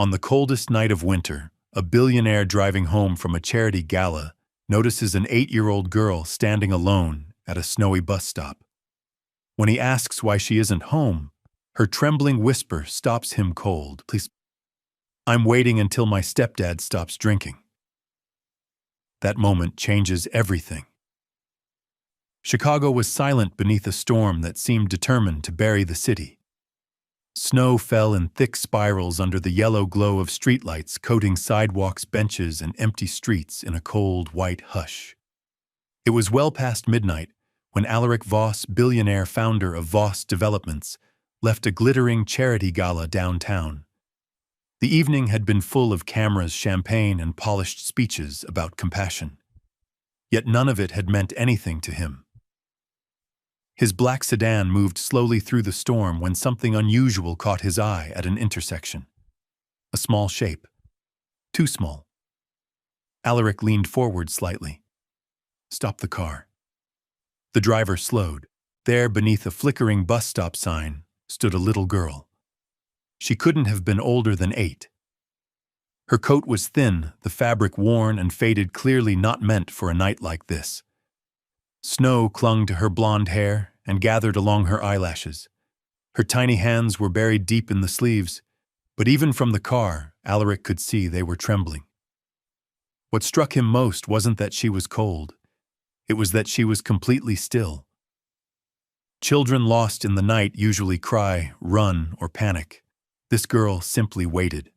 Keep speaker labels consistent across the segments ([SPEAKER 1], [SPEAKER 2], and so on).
[SPEAKER 1] On the coldest night of winter, a billionaire driving home from a charity gala notices an 8-year-old girl standing alone at a snowy bus stop. When he asks why she isn't home, her trembling whisper stops him cold. "Please, I'm waiting until my stepdad stops drinking." That moment changes everything. Chicago was silent beneath a storm that seemed determined to bury the city. Snow fell in thick spirals under the yellow glow of streetlights, coating sidewalks, benches, and empty streets in a cold, white hush. It was well past midnight when Alaric Voss, billionaire founder of Voss Developments, left a glittering charity gala downtown. The evening had been full of cameras, champagne, and polished speeches about compassion. Yet none of it had meant anything to him. His black sedan moved slowly through the storm when something unusual caught his eye at an intersection. A small shape. Too small. Alaric leaned forward slightly. "Stop the car." The driver slowed. There, beneath a flickering bus stop sign, stood a little girl. She couldn't have been older than 8. Her coat was thin, the fabric worn and faded, clearly not meant for a night like this. Snow clung to her blonde hair and gathered along her eyelashes. Her tiny hands were buried deep in the sleeves, but even from the car, Alaric could see they were trembling. What struck him most wasn't that she was cold. It was that she was completely still. Children lost in the night usually cry, run, or panic. This girl simply waited.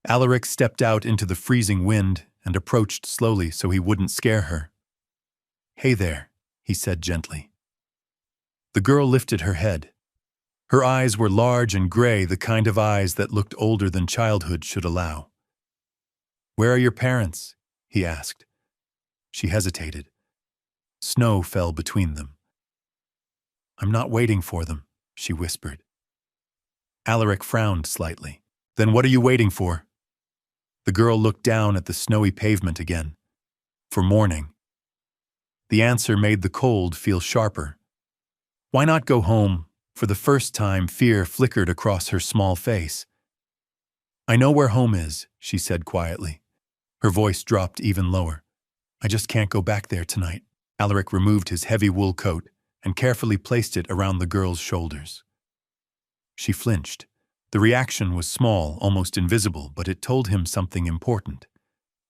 [SPEAKER 1] Alaric stepped out into the freezing wind and approached slowly so he wouldn't scare her. "Hey there," he said gently. The girl lifted her head. Her eyes were large and gray, the kind of eyes that looked older than childhood should allow. "Where are your parents?" he asked. She hesitated. Snow fell between them. "I'm not waiting for them," she whispered. Alaric frowned slightly. "Then what are you waiting for?" The girl looked down at the snowy pavement again. "For morning." The answer made the cold feel sharper. "Why not go home?" For the first time, fear flickered across her small face. "I know where home is," she said quietly. Her voice dropped even lower. "I just can't go back there tonight." Alaric removed his heavy wool coat and carefully placed it around the girl's shoulders. She flinched. The reaction was small, almost invisible, but it told him something important.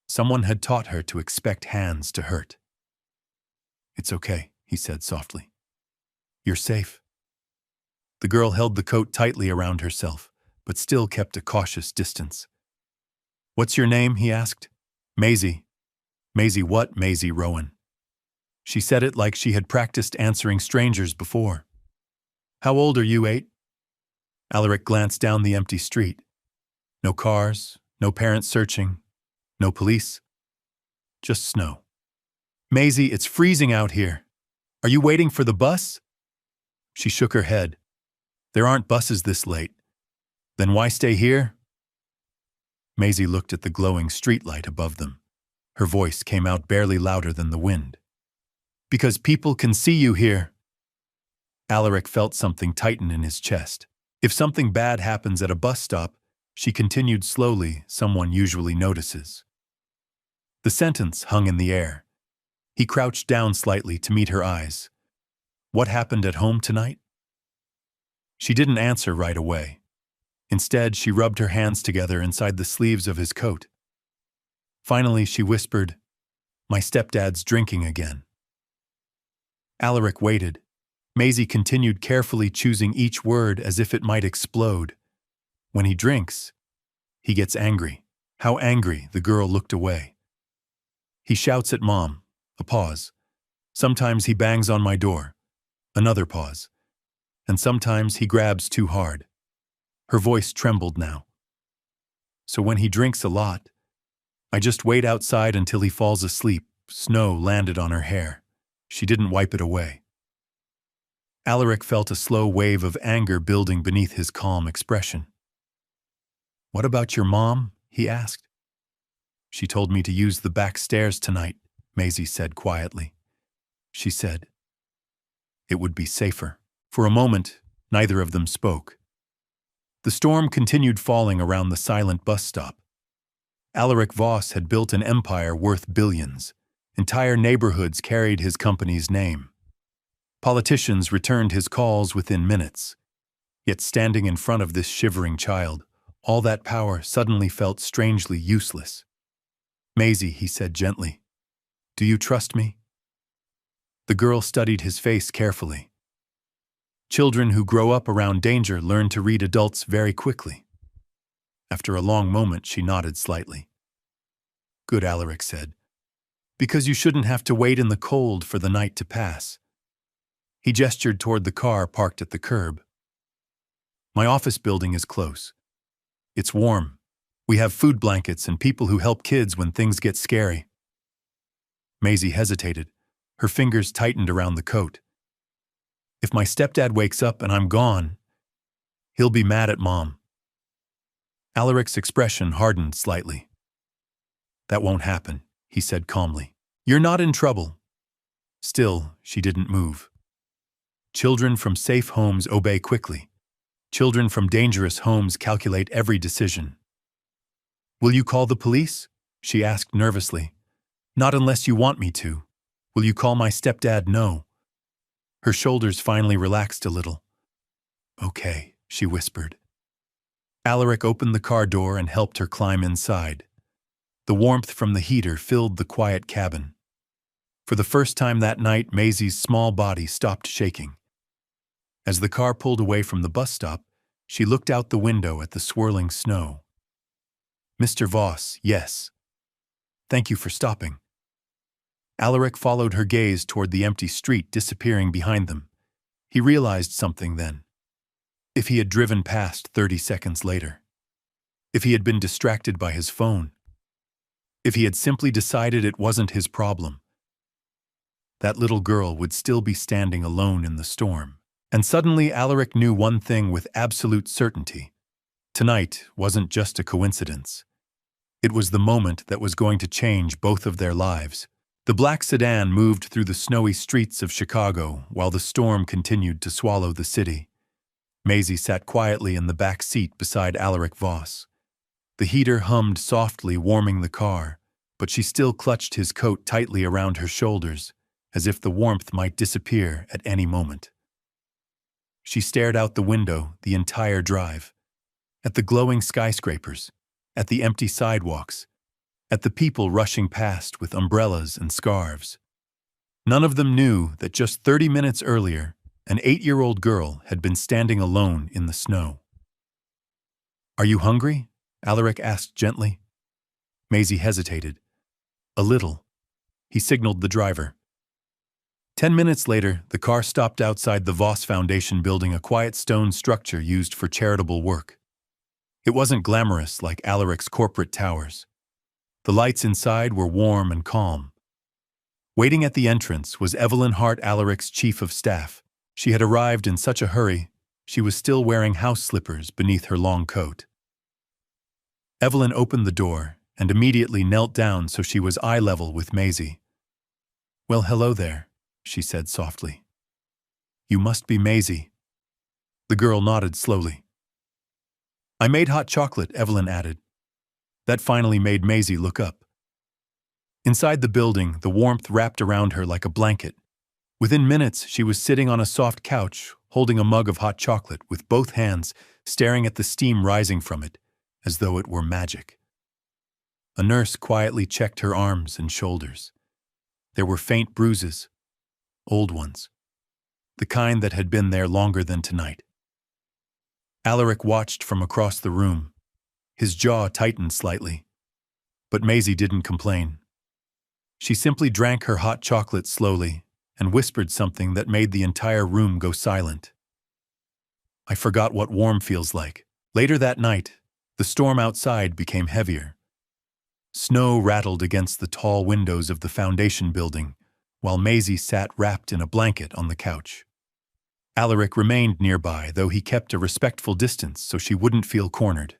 [SPEAKER 1] Someone had taught her to expect hands to hurt. "It's okay," he said softly. "You're safe." The girl held the coat tightly around herself, but still kept a cautious distance. "What's your name?" he asked. "Maisie." "Maisie what?" "Maisie Rowan." She said it like she had practiced answering strangers before. "How old are you, 8?" Alaric glanced down the empty street. No cars, no parents searching, no police. Just snow. "Maisie, it's freezing out here. Are you waiting for the bus?" She shook her head. "There aren't buses this late." "Then why stay here?" Maisie looked at the glowing streetlight above them. Her voice came out barely louder than the wind. "Because people can see you here." Alaric felt something tighten in his chest. If something bad happens at a bus stop, she continued slowly, someone usually notices. The sentence hung in the air. He crouched down slightly to meet her eyes. "What happened at home tonight?" She didn't answer right away. Instead, she rubbed her hands together inside the sleeves of his coat. Finally, she whispered, "My stepdad's drinking again." Alaric waited. Maisie continued, carefully choosing each word as if it might explode. "When he drinks, he gets angry." "How angry?" The girl looked away. "He shouts at Mom." A pause. "Sometimes he bangs on my door." Another pause. "And sometimes he grabs too hard." Her voice trembled now. "So when he drinks a lot, I just wait outside until he falls asleep." Snow landed on her hair. She didn't wipe it away. Alaric felt a slow wave of anger building beneath his calm expression. "What about your mom?" he asked. "She told me to use the back stairs tonight," Maisie said quietly. She said it would be safer. For a moment, neither of them spoke. The storm continued falling around the silent bus stop. Alaric Voss had built an empire worth billions. Entire neighborhoods carried his company's name. Politicians returned his calls within minutes. Yet standing in front of this shivering child, all that power suddenly felt strangely useless. "Maisie," he said gently, "do you trust me?" The girl studied his face carefully. Children who grow up around danger learn to read adults very quickly. After a long moment, she nodded slightly. "Good," Alaric said, "because you shouldn't have to wait in the cold for the night to pass." He gestured toward the car parked at the curb. "My office building is close. It's warm. We have food blankets and people who help kids when things get scary." Maisie hesitated. Her fingers tightened around the coat. "If my stepdad wakes up and I'm gone, he'll be mad at Mom." Alaric's expression hardened slightly. "That won't happen," he said calmly. "You're not in trouble." Still, she didn't move. Children from safe homes obey quickly. Children from dangerous homes calculate every decision. "Will you call the police?" she asked nervously. "Not unless you want me to. Will you call my stepdad?" "No." Her shoulders finally relaxed a little. "Okay," she whispered. Alaric opened the car door and helped her climb inside. The warmth from the heater filled the quiet cabin. For the first time that night, Maisie's small body stopped shaking. As the car pulled away from the bus stop, she looked out the window at the swirling snow. "Mr. Voss, yes. Thank you for stopping." Alaric followed her gaze toward the empty street disappearing behind them. He realized something then. If he had driven past 30 seconds later, if he had been distracted by his phone, if he had simply decided it wasn't his problem, that little girl would still be standing alone in the storm. And suddenly Alaric knew one thing with absolute certainty. Tonight wasn't just a coincidence. It was the moment that was going to change both of their lives. The black sedan moved through the snowy streets of Chicago while the storm continued to swallow the city. Maisie sat quietly in the back seat beside Alaric Voss. The heater hummed softly, warming the car, but she still clutched his coat tightly around her shoulders, as if the warmth might disappear at any moment. She stared out the window the entire drive, at the glowing skyscrapers, at the empty sidewalks, at the people rushing past with umbrellas and scarves. None of them knew that just 30 minutes earlier, an 8-year-old girl had been standing alone in the snow. "Are you hungry?" Alaric asked gently. Maisie hesitated. "A little." He signaled the driver. 10 minutes later, the car stopped outside the Voss Foundation building, a quiet stone structure used for charitable work. It wasn't glamorous like Alaric's corporate towers. The lights inside were warm and calm. Waiting at the entrance was Evelyn Hart, Alaric's chief of staff. She had arrived in such a hurry, she was still wearing house slippers beneath her long coat. Evelyn opened the door and immediately knelt down so she was eye level with Maisie. "Well, hello there," she said softly. "You must be Maisie." The girl nodded slowly. "I made hot chocolate," Evelyn added. That finally made Maisie look up. Inside the building, the warmth wrapped around her like a blanket. Within minutes, she was sitting on a soft couch, holding a mug of hot chocolate with both hands, staring at the steam rising from it, as though it were magic. A nurse quietly checked her arms and shoulders. There were faint bruises, old ones, the kind that had been there longer than tonight. Alaric watched from across the room. His jaw tightened slightly. But Maisie didn't complain. She simply drank her hot chocolate slowly and whispered something that made the entire room go silent. "I forgot what warm feels like." Later that night, the storm outside became heavier. Snow rattled against the tall windows of the foundation building, while Maisie sat wrapped in a blanket on the couch. Alaric remained nearby, though he kept a respectful distance so she wouldn't feel cornered.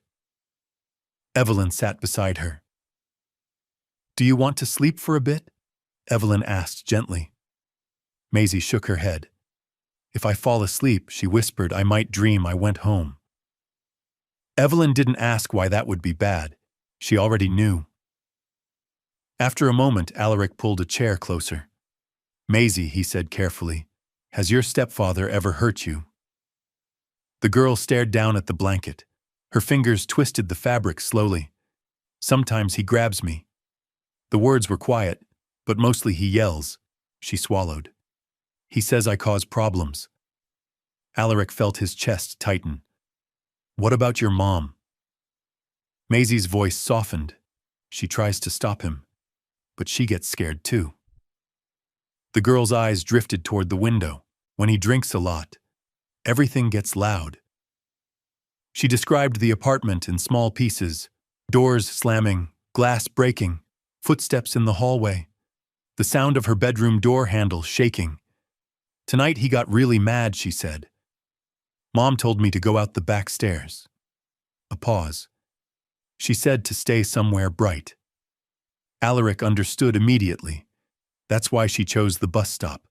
[SPEAKER 1] Evelyn sat beside her. "Do you want to sleep for a bit?" Evelyn asked gently. Maisie shook her head. "If I fall asleep," she whispered, "I might dream I went home." Evelyn didn't ask why that would be bad. She already knew. After a moment, Alaric pulled a chair closer. "Maisie," he said carefully, "has your stepfather ever hurt you?" The girl stared down at the blanket. Her fingers twisted the fabric slowly. "Sometimes he grabs me." The words were quiet, but mostly he yells. She swallowed. "He says I cause problems." Alaric felt his chest tighten. "What about your mom?" Maisie's voice softened. She tries to stop him, but she gets scared too. The girl's eyes drifted toward the window. When he drinks a lot, everything gets loud. She described the apartment in small pieces, doors slamming, glass breaking, footsteps in the hallway, the sound of her bedroom door handle shaking. "Tonight he got really mad," she said. "Mom told me to go out the back stairs." A pause. She said to stay somewhere bright. Alaric understood immediately. That's why she chose the bus stop.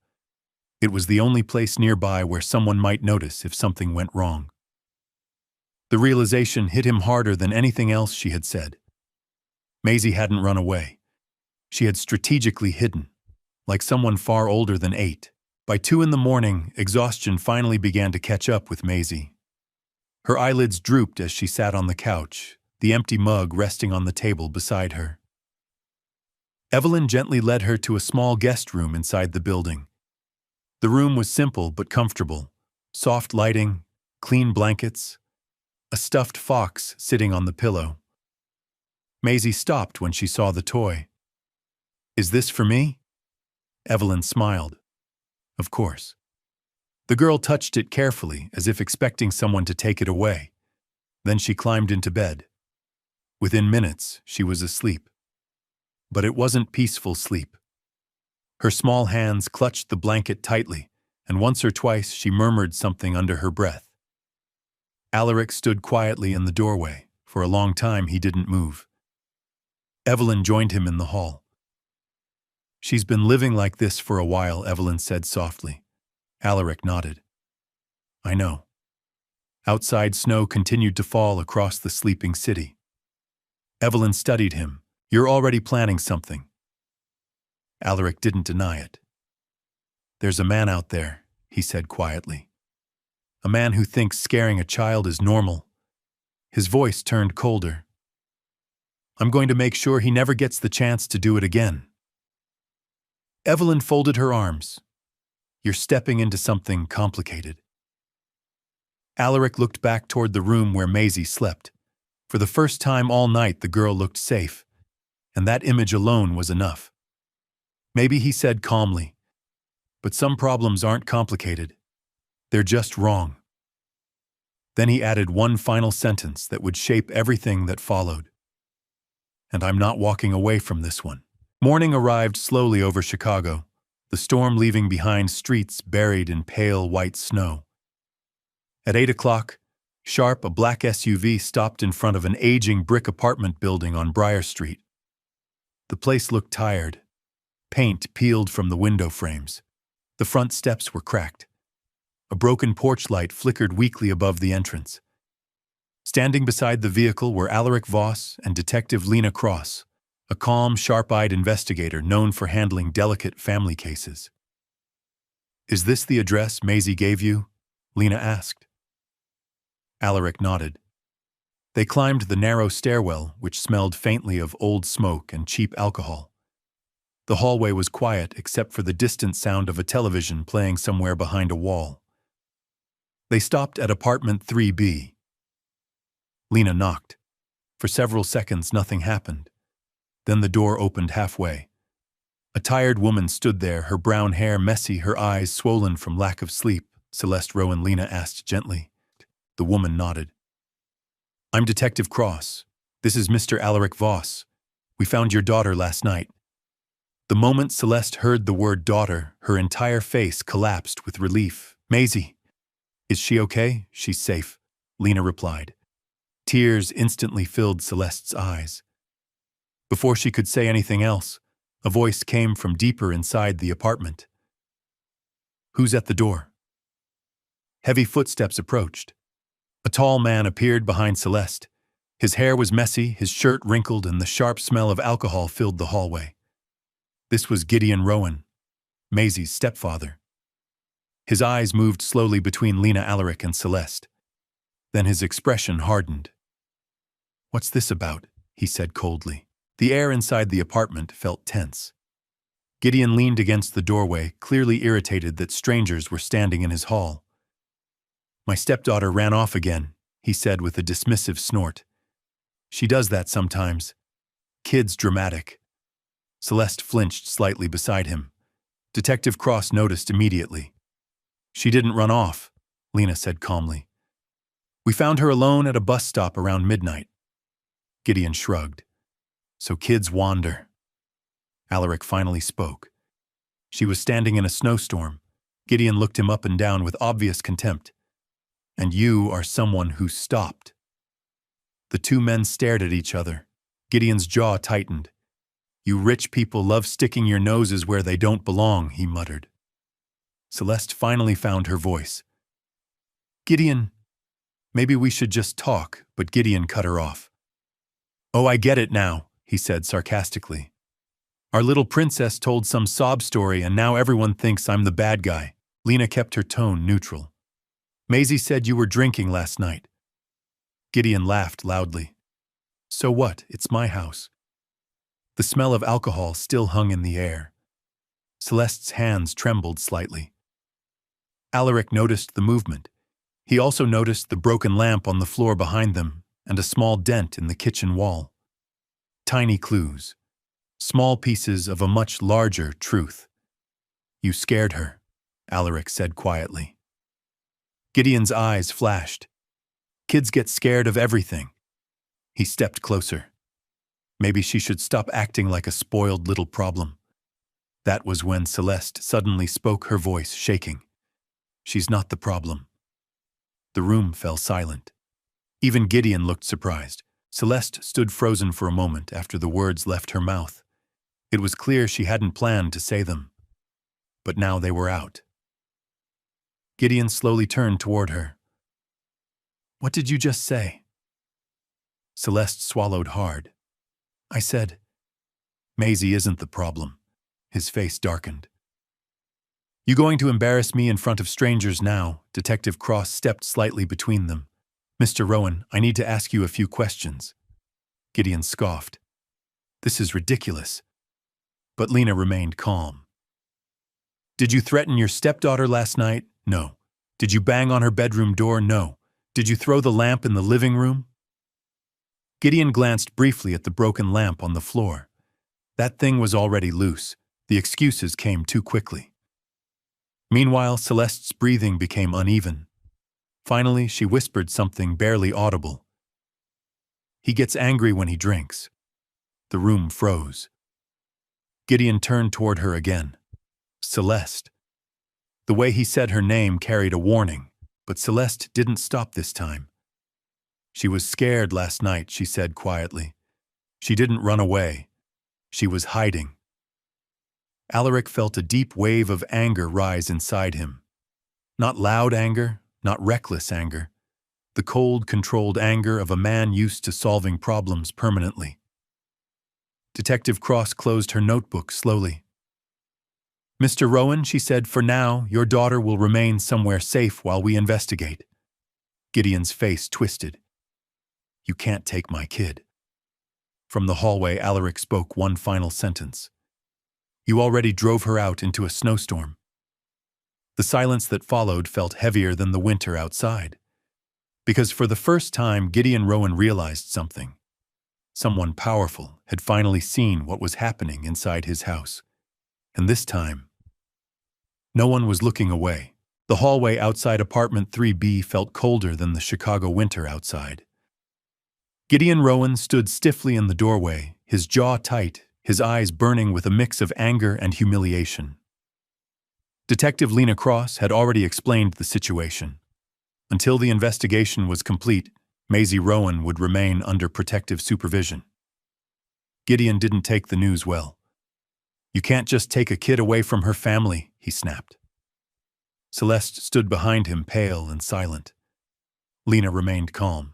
[SPEAKER 1] It was the only place nearby where someone might notice if something went wrong. The realization hit him harder than anything else she had said. Maisie hadn't run away. She had strategically hidden, like someone far older than 8. By 2 in the morning, exhaustion finally began to catch up with Maisie. Her eyelids drooped as she sat on the couch, the empty mug resting on the table beside her. Evelyn gently led her to a small guest room inside the building. The room was simple but comfortable. Soft lighting, clean blankets, a stuffed fox sitting on the pillow. Maisie stopped when she saw the toy. "Is this for me?" Evelyn smiled. "Of course." The girl touched it carefully, as if expecting someone to take it away. Then she climbed into bed. Within minutes, she was asleep. But it wasn't peaceful sleep. Her small hands clutched the blanket tightly, and once or twice she murmured something under her breath. Alaric stood quietly in the doorway. For a long time he didn't move. Evelyn joined him in the hall. "She's been living like this for a while," Evelyn said softly. Alaric nodded. "I know." Outside, snow continued to fall across the sleeping city. Evelyn studied him. "You're already planning something." Alaric didn't deny it. "There's a man out there," he said quietly. "A man who thinks scaring a child is normal." His voice turned colder. "I'm going to make sure he never gets the chance to do it again." Evelyn folded her arms. "You're stepping into something complicated." Alaric looked back toward the room where Maisie slept. For the first time all night, the girl looked safe, and that image alone was enough. "Maybe," he said calmly, "but some problems aren't complicated. They're just wrong." Then he added one final sentence that would shape everything that followed. "And I'm not walking away from this one." Morning arrived slowly over Chicago, the storm leaving behind streets buried in pale white snow. At 8 o'clock, sharp, a black SUV stopped in front of an aging brick apartment building on Briar Street. The place looked tired. Paint peeled from the window frames. The front steps were cracked. A broken porch light flickered weakly above the entrance. Standing beside the vehicle were Alaric Voss and Detective Lena Cross, a calm, sharp-eyed investigator known for handling delicate family cases. "Is this the address Maisie gave you?" Lena asked. Alaric nodded. They climbed the narrow stairwell, which smelled faintly of old smoke and cheap alcohol. The hallway was quiet except for the distant sound of a television playing somewhere behind a wall. They stopped at apartment 3B. Lena knocked. For several seconds, nothing happened. Then the door opened halfway. A tired woman stood there, her brown hair messy, her eyes swollen from lack of sleep. "Celeste Rowan," Lena asked gently. The woman nodded. "I'm Detective Cross. This is Mr. Alaric Voss. We found your daughter last night." The moment Celeste heard the word daughter, her entire face collapsed with relief. "Maisie, is she okay?" "She's safe," Lena replied. Tears instantly filled Celeste's eyes. Before she could say anything else, a voice came from deeper inside the apartment. "Who's at the door?" Heavy footsteps approached. A tall man appeared behind Celeste. His hair was messy, his shirt wrinkled, and the sharp smell of alcohol filled the hallway. This was Gideon Rowan, Maisie's stepfather. His eyes moved slowly between Lena Alaric and Celeste. Then his expression hardened. "What's this about?" he said coldly. The air inside the apartment felt tense. Gideon leaned against the doorway, clearly irritated that strangers were standing in his hall. "My stepdaughter ran off again," he said with a dismissive snort. "She does that sometimes. Kid's dramatic." Celeste flinched slightly beside him. Detective Cross noticed immediately. "She didn't run off," Lena said calmly. "We found her alone at a bus stop around midnight." Gideon shrugged. "So kids wander." Alaric finally spoke. "She was standing in a snowstorm." Gideon looked him up and down with obvious contempt. "And you are someone who stopped." The two men stared at each other. Gideon's jaw tightened. "You rich people love sticking your noses where they don't belong," he muttered. Celeste finally found her voice. "Gideon, maybe we should just talk," but Gideon cut her off. "Oh, I get it now," he said sarcastically. "Our little princess told some sob story and now everyone thinks I'm the bad guy." Lena kept her tone neutral. "Maisie said you were drinking last night." Gideon laughed loudly. "So what? It's my house." The smell of alcohol still hung in the air. Celeste's hands trembled slightly. Alaric noticed the movement. He also noticed the broken lamp on the floor behind them and a small dent in the kitchen wall. Tiny clues. Small pieces of a much larger truth. "You scared her," Alaric said quietly. Gideon's eyes flashed. "Kids get scared of everything." He stepped closer. Maybe she should stop acting like a spoiled little problem. That was when Celeste suddenly spoke, her voice shaking. "She's not the problem." The room fell silent. Even Gideon looked surprised. Celeste stood frozen for a moment after the words left her mouth. It was clear she hadn't planned to say them. But now they were out. Gideon slowly turned toward her. "What did you just say?" Celeste swallowed hard. "I said, Maisie isn't the problem." His face darkened. "You going to embarrass me in front of strangers now?" Detective Cross stepped slightly between them. "Mr. Rowan, I need to ask you a few questions." Gideon scoffed. "This is ridiculous." But Lena remained calm. "Did you threaten your stepdaughter last night?" "No." "Did you bang on her bedroom door?" "No." "Did you throw the lamp in the living room?" Gideon glanced briefly at the broken lamp on the floor. That thing was already loose. The excuses came too quickly. Meanwhile, Celeste's breathing became uneven. Finally, she whispered something barely audible. "He gets angry when he drinks." The room froze. Gideon turned toward her again. "Celeste." The way he said her name carried a warning, but Celeste didn't stop this time. "She was scared last night," she said quietly. "She didn't run away. She was hiding." Alaric felt a deep wave of anger rise inside him. Not loud anger, not reckless anger. The cold, controlled anger of a man used to solving problems permanently. Detective Cross closed her notebook slowly. "Mr. Rowan," she said, "for now, your daughter will remain somewhere safe while we investigate." Gideon's face twisted. "You can't take my kid." From the hallway, Alaric spoke one final sentence. "You already drove her out into a snowstorm." The silence that followed felt heavier than the winter outside. Because for the first time, Gideon Rowan realized something. Someone powerful had finally seen what was happening inside his house. And this time, no one was looking away. The hallway outside apartment 3B felt colder than the Chicago winter outside. Gideon Rowan stood stiffly in the doorway, his jaw tight, his eyes burning with a mix of anger and humiliation. Detective Lena Cross had already explained the situation. Until the investigation was complete, Maisie Rowan would remain under protective supervision. Gideon didn't take the news well. "You can't just take a kid away from her family," he snapped. Celeste stood behind him, pale and silent. Lena remained calm.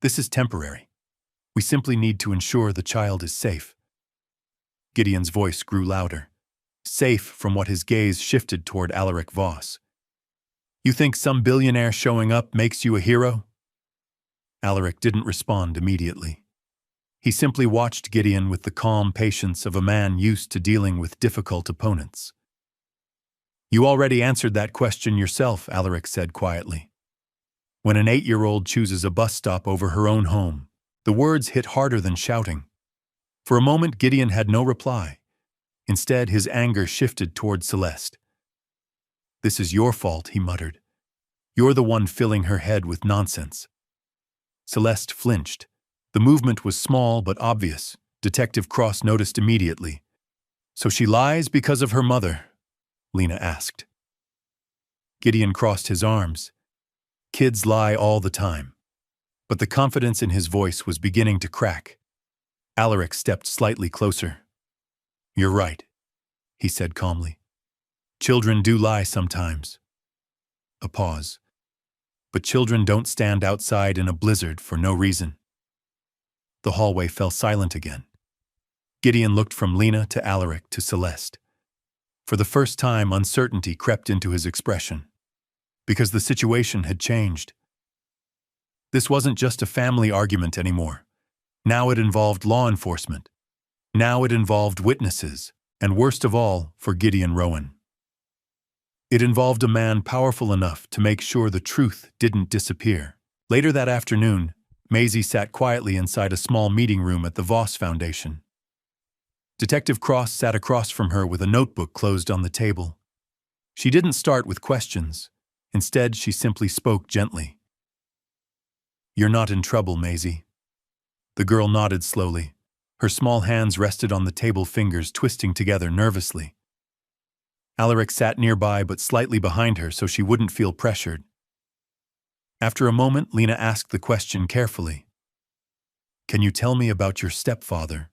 [SPEAKER 1] This is temporary. We simply need to ensure the child is safe. Gideon's voice grew louder, safe from what his gaze shifted toward Alaric Voss. You think some billionaire showing up makes you a hero? Alaric didn't respond immediately. He simply watched Gideon with the calm patience of a man used to dealing with difficult opponents. You already answered that question yourself, Alaric said quietly. When an 8-year-old chooses a bus stop over her own home, the words hit harder than shouting. For a moment, Gideon had no reply. Instead, his anger shifted toward Celeste. This is your fault, he muttered. You're the one filling her head with nonsense. Celeste flinched. The movement was small but obvious. Detective Cross noticed immediately. So she lies because of her mother? Lena asked. Gideon crossed his arms. Kids lie all the time. But the confidence in his voice was beginning to crack. Alaric stepped slightly closer. You're right, he said calmly. Children do lie sometimes. A pause. But children don't stand outside in a blizzard for no reason. The hallway fell silent again. Gideon looked from Lena to Alaric to Celeste. For the first time, uncertainty crept into his expression. Because the situation had changed. This wasn't just a family argument anymore. Now it involved law enforcement. Now it involved witnesses, and worst of all, for Gideon Rowan. It involved a man powerful enough to make sure the truth didn't disappear. Later that afternoon, Maisie sat quietly inside a small meeting room at the Voss Foundation. Detective Cross sat across from her with a notebook closed on the table. She didn't start with questions. Instead, she simply spoke gently. You're not in trouble, Maisie. The girl nodded slowly. Her small hands rested on the table, fingers twisting together nervously. Alaric sat nearby but slightly behind her so she wouldn't feel pressured. After a moment, Lena asked the question carefully. Can you tell me about your stepfather?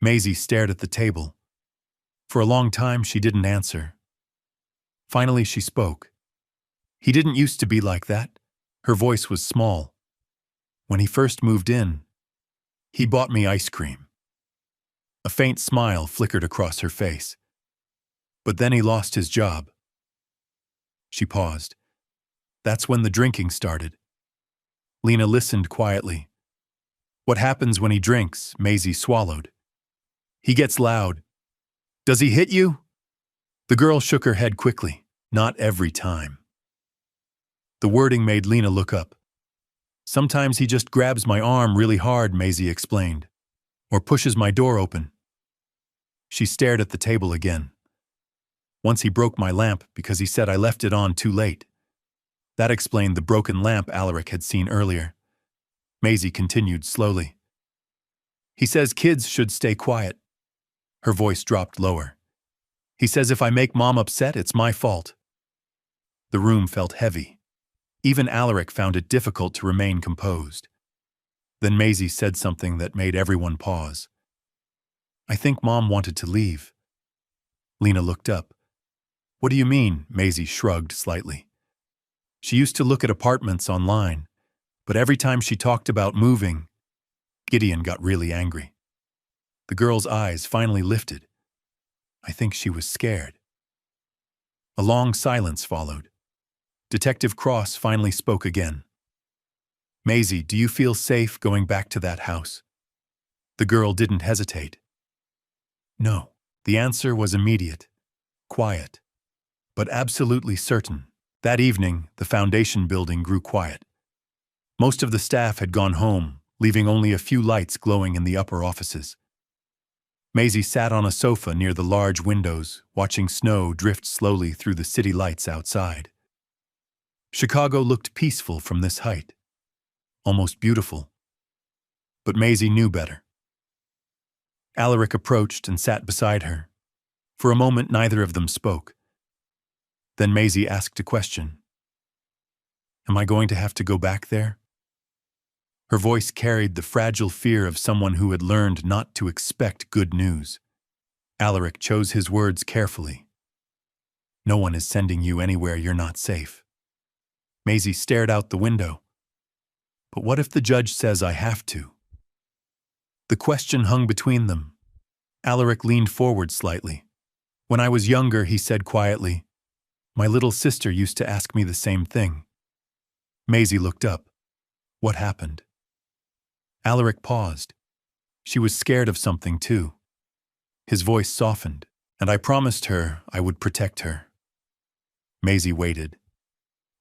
[SPEAKER 1] Maisie stared at the table. For a long time, she didn't answer. Finally, she spoke. He didn't used to be like that. Her voice was small. When he first moved in, he bought me ice cream. A faint smile flickered across her face. But then he lost his job. She paused. That's when the drinking started. Lena listened quietly. What happens when he drinks? Maisie swallowed. He gets loud. Does he hit you? The girl shook her head quickly. Not every time. The wording made Lena look up. Sometimes he just grabs my arm really hard, Maisie explained. Or pushes my door open. She stared at the table again. Once he broke my lamp because he said I left it on too late. That explained the broken lamp Alaric had seen earlier. Maisie continued slowly. He says kids should stay quiet. Her voice dropped lower. He says if I make Mom upset, it's my fault. The room felt heavy. Even Alaric found it difficult to remain composed. Then Maisie said something that made everyone pause. I think Mom wanted to leave. Lena looked up. What do you mean? Maisie shrugged slightly. She used to look at apartments online, but every time she talked about moving, Gideon got really angry. The girl's eyes finally lifted. I think she was scared. A long silence followed. Detective Cross finally spoke again. Maisie, do you feel safe going back to that house? The girl didn't hesitate. No. The answer was immediate, quiet, but absolutely certain. That evening, the foundation building grew quiet. Most of the staff had gone home, leaving only a few lights glowing in the upper offices. Maisie sat on a sofa near the large windows, watching snow drift slowly through the city lights outside. Chicago looked peaceful from this height, almost beautiful. But Maisie knew better. Alaric approached and sat beside her. For a moment, neither of them spoke. Then Maisie asked a question. Am I going to have to go back there? Her voice carried the fragile fear of someone who had learned not to expect good news. Alaric chose his words carefully. No one is sending you anywhere you're not safe. Maisie stared out the window. But what if the judge says I have to? The question hung between them. Alaric leaned forward slightly. When I was younger, he said quietly, my little sister used to ask me the same thing. Maisie looked up. What happened? Alaric paused. She was scared of something too. His voice softened, and I promised her I would protect her. Maisie waited.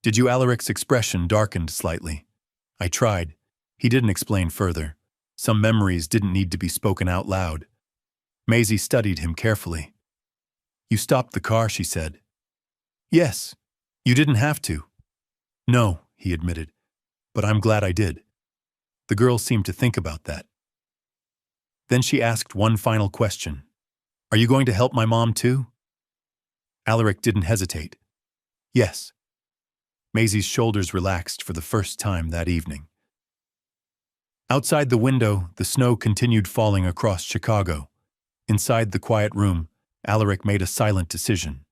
[SPEAKER 1] Did you? Alaric's expression darkened slightly. I tried. He didn't explain further. Some memories didn't need to be spoken out loud. Maisie studied him carefully. You stopped the car, she said. Yes. You didn't have to. No, he admitted. But I'm glad I did. The girl seemed to think about that. Then she asked one final question. Are you going to help my mom too? Alaric didn't hesitate. Yes. Maisie's shoulders relaxed for the first time that evening. Outside the window, the snow continued falling across Chicago. Inside the quiet room, Alaric made a silent decision.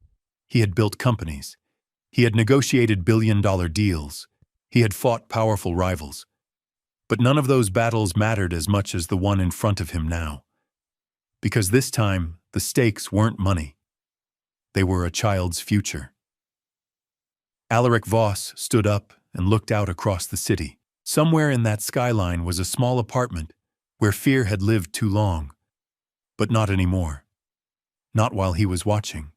[SPEAKER 1] He had built companies. He had negotiated billion-dollar deals. He had fought powerful rivals. But none of those battles mattered as much as the one in front of him now. Because this time, the stakes weren't money. They were a child's future. Alaric Voss stood up and looked out across the city. Somewhere in that skyline was a small apartment where fear had lived too long. But not anymore. Not while he was watching.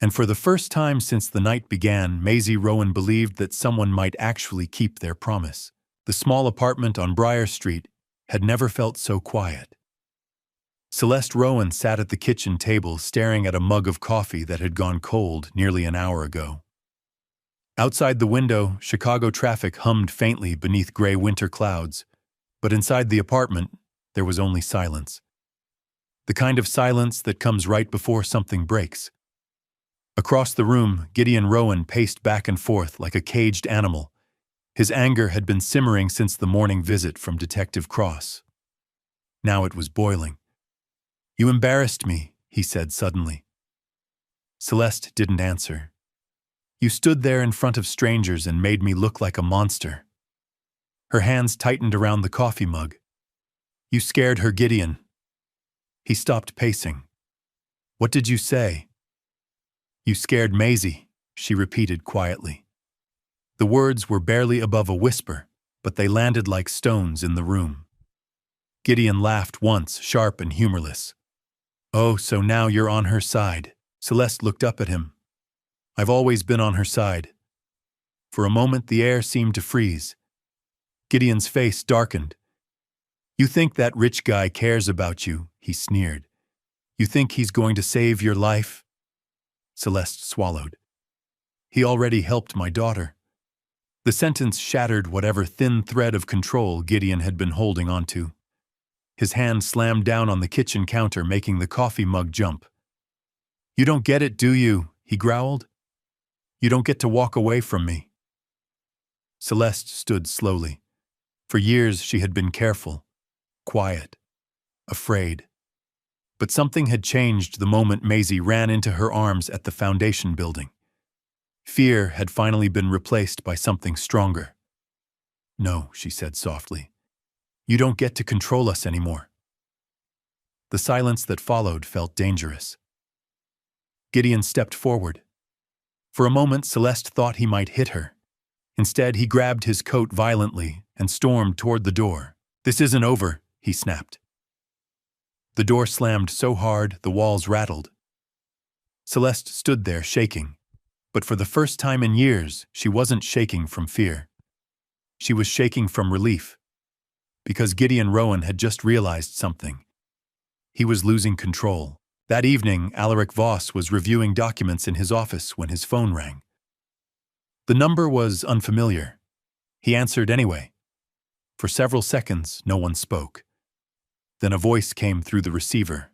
[SPEAKER 1] And for the first time since the night began, Maisie Rowan believed that someone might actually keep their promise. The small apartment on Briar Street had never felt so quiet. Celeste Rowan sat at the kitchen table staring at a mug of coffee that had gone cold nearly an hour ago. Outside the window, Chicago traffic hummed faintly beneath gray winter clouds, but inside the apartment, there was only silence. The kind of silence that comes right before something breaks. Across the room, Gideon Rowan paced back and forth like a caged animal. His anger had been simmering since the morning visit from Detective Cross. Now it was boiling. You embarrassed me, he said suddenly. Celeste didn't answer. You stood there in front of strangers and made me look like a monster. Her hands tightened around the coffee mug. You scared her, Gideon. He stopped pacing. What did you say? You scared Maisie, she repeated quietly. The words were barely above a whisper, but they landed like stones in the room. Gideon laughed once, sharp and humorless. Oh, so now you're on her side. Celeste looked up at him. I've always been on her side. For a moment, the air seemed to freeze. Gideon's face darkened. You think that rich guy cares about you, he sneered. You think he's going to save your life? Celeste swallowed. He already helped my daughter. The sentence shattered whatever thin thread of control Gideon had been holding onto. His hand slammed down on the kitchen counter, making the coffee mug jump. You don't get it, do you? He growled. You don't get to walk away from me. Celeste stood slowly. For years she had been careful, quiet, afraid. But something had changed the moment Maisie ran into her arms at the foundation building. Fear had finally been replaced by something stronger. No, she said softly. You don't get to control us anymore. The silence that followed felt dangerous. Gideon stepped forward. For a moment, Celeste thought he might hit her. Instead, he grabbed his coat violently and stormed toward the door. This isn't over, he snapped. The door slammed so hard the walls rattled. Celeste stood there shaking, but for the first time in years, she wasn't shaking from fear. She was shaking from relief, because Gideon Rowan had just realized something. He was losing control. That evening, Alaric Voss was reviewing documents in his office when his phone rang. The number was unfamiliar. He answered anyway. For several seconds, no one spoke. Then a voice came through the receiver.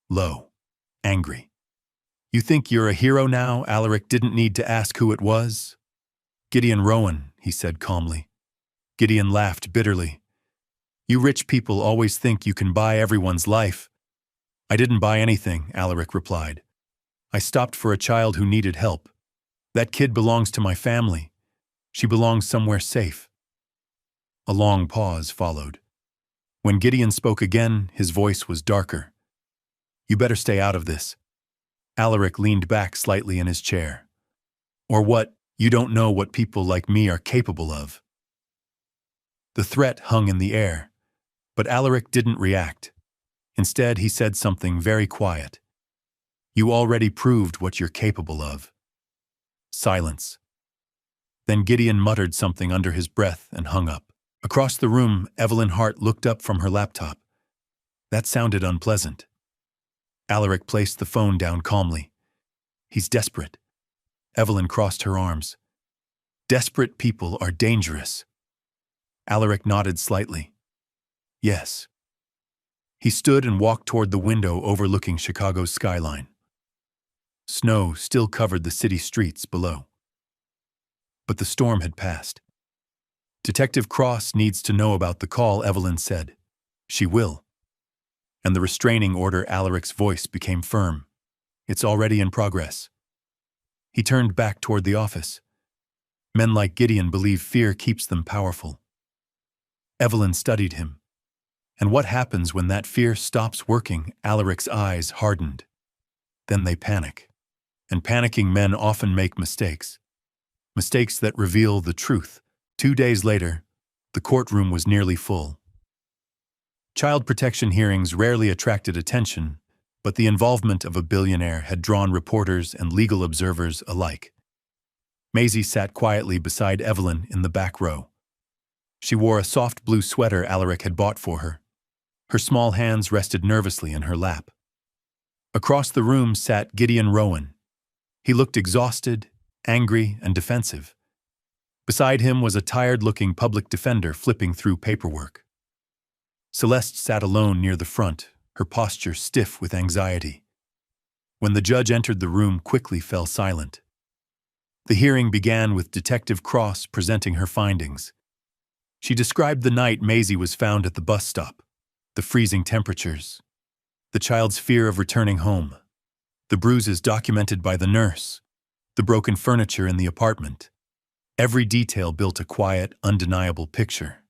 [SPEAKER 1] Low, angry. You think you're a hero now? Alaric didn't need to ask who it was. Gideon Rowan, he said calmly. Gideon laughed bitterly. You rich people always think you can buy everyone's life. I didn't buy anything, Alaric replied. I stopped for a child who needed help. That kid belongs to my family. She belongs somewhere safe." A long pause followed. When Gideon spoke again, his voice was darker. "You better stay out of this." Alaric leaned back slightly in his chair. "Or what? You don't know what people like me are capable of." The threat hung in the air, but Alaric didn't react. Instead, he said something very quiet. "You already proved what you're capable of." Silence. Then Gideon muttered something under his breath and hung up. Across the room, Evelyn Hart looked up from her laptop. That sounded unpleasant. Alaric placed the phone down calmly. "He's desperate." Evelyn crossed her arms. "Desperate people are dangerous." Alaric nodded slightly. "Yes." He stood and walked toward the window overlooking Chicago's skyline. Snow still covered the city streets below. But the storm had passed. "Detective Cross needs to know about the call," Evelyn said. "She will." And the restraining order, Alaric's voice became firm. "It's already in progress." He turned back toward the office. Men like Gideon believe fear keeps them powerful. Evelyn studied him. And what happens when that fear stops working? Alaric's eyes hardened. Then they panic. And panicking men often make mistakes. Mistakes that reveal the truth. 2 days later, the courtroom was nearly full. Child protection hearings rarely attracted attention, but the involvement of a billionaire had drawn reporters and legal observers alike. Maisie sat quietly beside Evelyn in the back row. She wore a soft blue sweater Alaric had bought for her. Her small hands rested nervously in her lap. Across the room sat Gideon Rowan. He looked exhausted, angry, and defensive. Beside him was a tired-looking public defender flipping through paperwork. Celeste sat alone near the front, her posture stiff with anxiety. When the judge entered, the room quickly fell silent. The hearing began with Detective Cross presenting her findings. She described the night Maisie was found at the bus stop, the freezing temperatures, the child's fear of returning home, the bruises documented by the nurse, the broken furniture in the apartment. Every detail built a quiet, undeniable picture.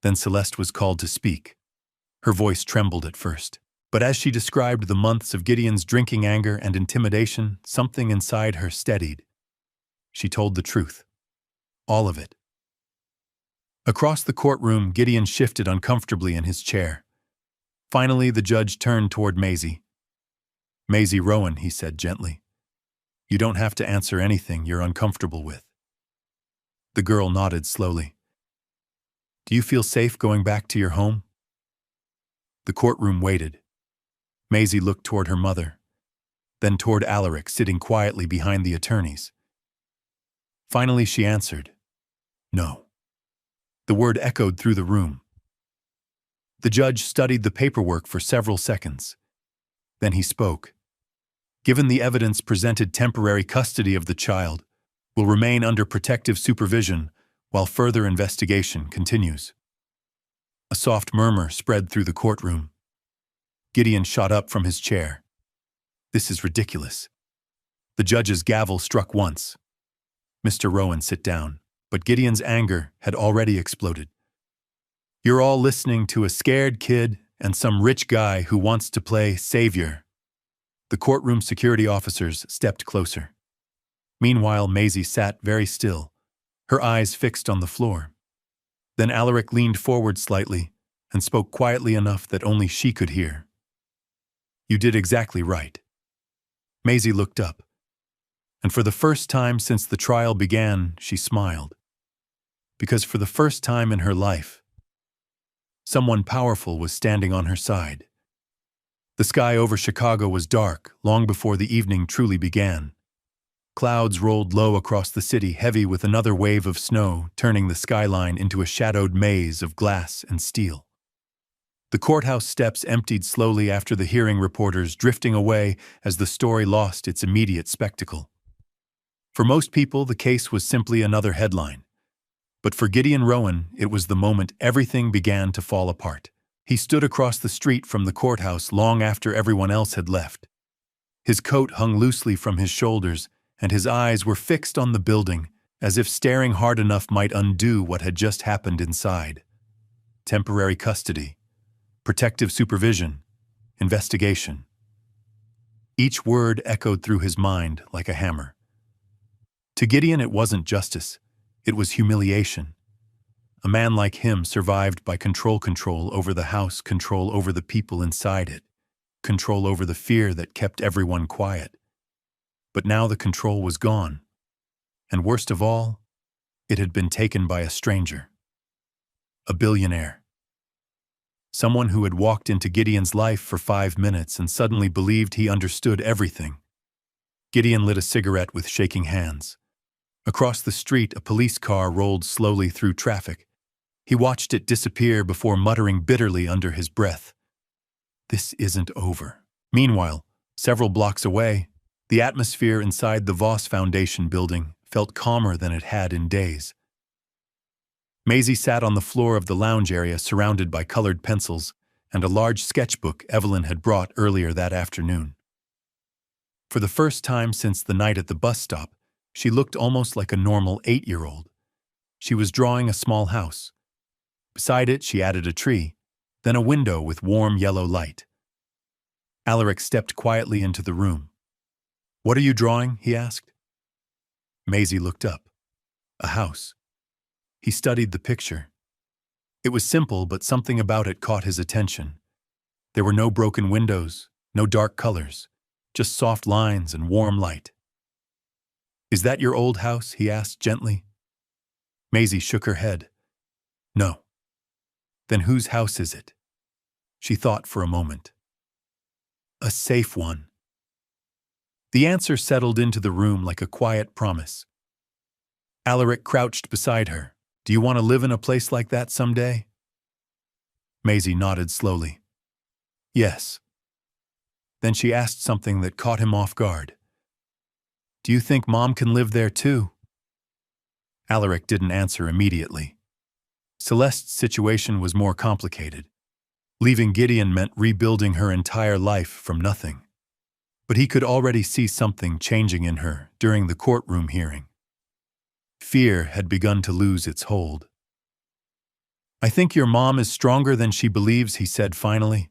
[SPEAKER 1] Then Celeste was called to speak. Her voice trembled at first, but as she described the months of Gideon's drinking, anger, and intimidation, something inside her steadied. She told the truth. All of it. Across the courtroom, Gideon shifted uncomfortably in his chair. Finally, the judge turned toward Maisie. "Maisie Rowan," he said gently. "You don't have to answer anything you're uncomfortable with." The girl nodded slowly. "Do you feel safe going back to your home?" The courtroom waited. Maisie looked toward her mother, then toward Alaric, sitting quietly behind the attorneys. Finally, she answered, "No." The word echoed through the room. The judge studied the paperwork for several seconds. Then he spoke. "Given the evidence presented, temporary custody of the child will remain under protective supervision while further investigation continues." A soft murmur spread through the courtroom. Gideon shot up from his chair. "This is ridiculous." The judge's gavel struck once. "Mr. Rowan, sit down." But Gideon's anger had already exploded. "You're all listening to a scared kid and some rich guy who wants to play savior." The courtroom security officers stepped closer. Meanwhile, Maisie sat very still, her eyes fixed on the floor. Then Alaric leaned forward slightly and spoke quietly enough that only she could hear. "You did exactly right." Maisie looked up, and for the first time since the trial began, she smiled. Because for the first time in her life, someone powerful was standing on her side. The sky over Chicago was dark long before the evening truly began. Clouds rolled low across the city, heavy with another wave of snow, turning the skyline into a shadowed maze of glass and steel. The courthouse steps emptied slowly after the hearing, reporters drifting away as the story lost its immediate spectacle. For most people, the case was simply another headline. But for Gideon Rowan, it was the moment everything began to fall apart. He stood across the street from the courthouse long after everyone else had left. His coat hung loosely from his shoulders, and his eyes were fixed on the building, as if staring hard enough might undo what had just happened inside. Temporary custody, protective supervision, investigation. Each word echoed through his mind like a hammer. To Gideon, it wasn't justice, it was humiliation. A man like him survived by control over the house, control over the people inside it, control over the fear that kept everyone quiet. But now the control was gone. And worst of all, it had been taken by a stranger. A billionaire. Someone who had walked into Gideon's life for 5 minutes and suddenly believed he understood everything. Gideon lit a cigarette with shaking hands. Across the street, a police car rolled slowly through traffic. He watched it disappear before muttering bitterly under his breath, "This isn't over." Meanwhile, several blocks away, the atmosphere inside the Voss Foundation building felt calmer than it had in days. Maisie sat on the floor of the lounge area surrounded by colored pencils and a large sketchbook Evelyn had brought earlier that afternoon. For the first time since the night at the bus stop, she looked almost like a normal 8-year-old. She was drawing a small house. Beside it, she added a tree, then a window with warm yellow light. Alaric stepped quietly into the room. "What are you drawing?" he asked. Maisie looked up. A house. He studied the picture. It was simple, but something about it caught his attention. There were no broken windows, no dark colors, just soft lines and warm light. "Is that your old house?" he asked gently. Maisie shook her head. "No." "Then whose house is it?" She thought for a moment. "A safe one." The answer settled into the room like a quiet promise. Alaric crouched beside her. "Do you want to live in a place like that someday?" Maisie nodded slowly. "Yes." Then she asked something that caught him off guard. "Do you think Mom can live there too?" Alaric didn't answer immediately. Celeste's situation was more complicated. Leaving Gideon meant rebuilding her entire life from nothing. But he could already see something changing in her during the courtroom hearing. Fear had begun to lose its hold. "I think your mom is stronger than she believes," he said finally.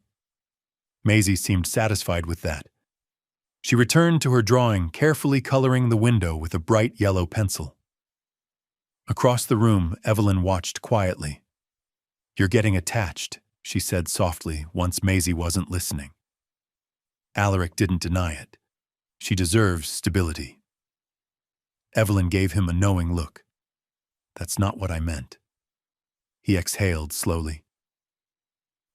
[SPEAKER 1] Maisie seemed satisfied with that. She returned to her drawing, carefully coloring the window with a bright yellow pencil. Across the room, Evelyn watched quietly. "You're getting attached," she said softly once Maisie wasn't listening. Alaric didn't deny it. She deserves stability. Evelyn gave him a knowing look. "That's not what I meant." He exhaled slowly.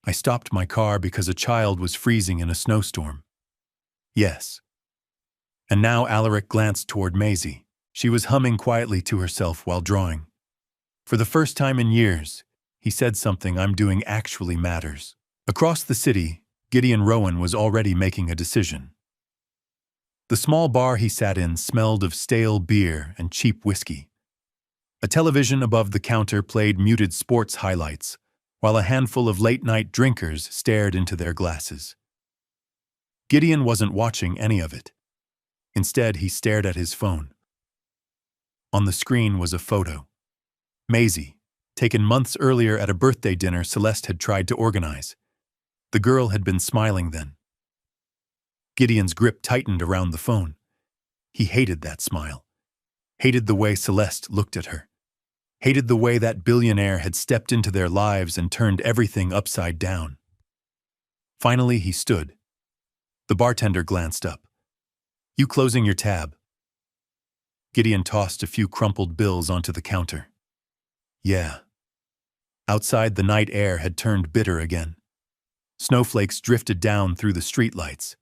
[SPEAKER 1] "I stopped my car because a child was freezing in a snowstorm." "Yes." And now Alaric glanced toward Maisie. She was humming quietly to herself while drawing. For the first time in years, he said something I'm doing actually matters. Across the city, Gideon Rowan was already making a decision. The small bar he sat in smelled of stale beer and cheap whiskey. A television above the counter played muted sports highlights, while a handful of late-night drinkers stared into their glasses. Gideon wasn't watching any of it. Instead, he stared at his phone. On the screen was a photo. Maisie, taken months earlier at a birthday dinner Celeste had tried to organize. The girl had been smiling then. Gideon's grip tightened around the phone. He hated that smile. Hated the way Celeste looked at her. Hated the way that billionaire had stepped into their lives and turned everything upside down. Finally, he stood. The bartender glanced up. "You closing your tab?" Gideon tossed a few crumpled bills onto the counter. "Yeah." Outside, the night air had turned bitter again. Snowflakes drifted down through the streetlights.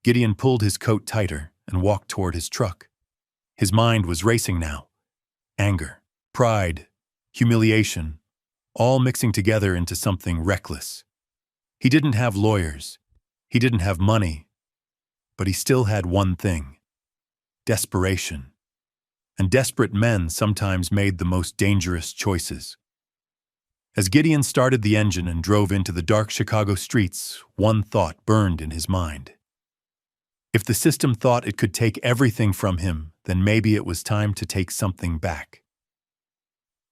[SPEAKER 1] Gideon pulled his coat tighter and walked toward his truck. His mind was racing now. Anger, pride, humiliation, all mixing together into something reckless. He didn't have lawyers. He didn't have money. But he still had one thing: desperation. And desperate men sometimes made the most dangerous choices. As Gideon started the engine and drove into the dark Chicago streets, one thought burned in his mind. If the system thought it could take everything from him, then maybe it was time to take something back.